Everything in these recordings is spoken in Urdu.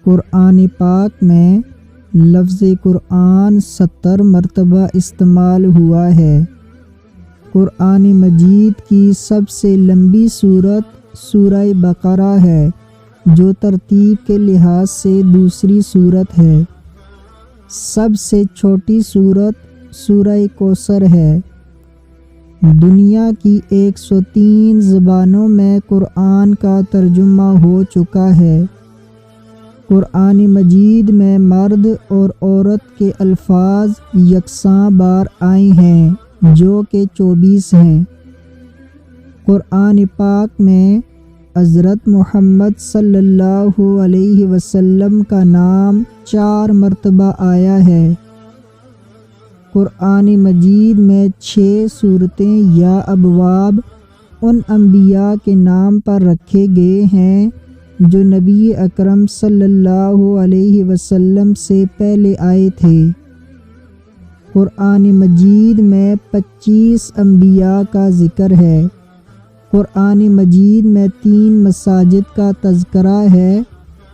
قرآن پاک میں لفظ قرآن 70 مرتبہ استعمال ہوا ہے۔ قرآن مجید کی سب سے لمبی سورت سورہ بقرہ ہے، جو ترتیب کے لحاظ سے دوسری سورت ہے۔ سب سے چھوٹی سورت سورہ کوثر ہے۔ دنیا کی 103 زبانوں میں قرآن کا ترجمہ ہو چکا ہے۔ قرآن مجید میں مرد اور عورت کے الفاظ یکساں بار آئے ہیں، جو کہ 24 ہیں۔ قرآن پاک میں حضرت محمد صلی اللہ علیہ وسلم کا نام 4 مرتبہ آیا ہے۔ قرآن مجید میں 6 سورتیں یا ابواب ان انبیاء کے نام پر رکھے گئے ہیں جو نبی اکرم صلی اللہ علیہ وسلم سے پہلے آئے تھے۔ قرآن مجید میں 25 انبیاء کا ذکر ہے۔ قرآن مجید میں 3 مساجد کا تذکرہ ہے: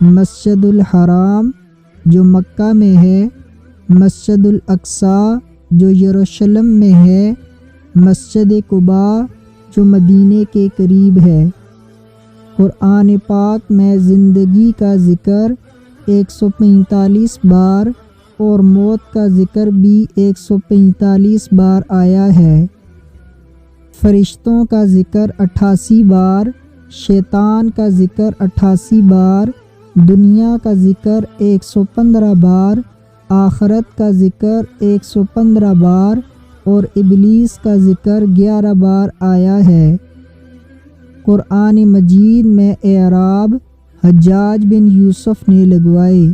مسجد الحرام جو مکہ میں ہے، مسجد الاقصیٰ جو یروشلم میں ہے، مسجد قباء جو مدینے کے قریب ہے۔ قرآن پاک میں زندگی کا ذکر 145 بار اور موت کا ذکر بھی 145 بار آیا ہے۔ فرشتوں کا ذکر 88 بار، شیطان کا ذکر 88 بار، دنیا کا ذکر 115 بار، آخرت کا ذکر 115 بار اور ابلیس کا ذکر 11 بار آیا ہے۔ قرآن مجید میں اعراب حجاج بن یوسف نے لگوائے۔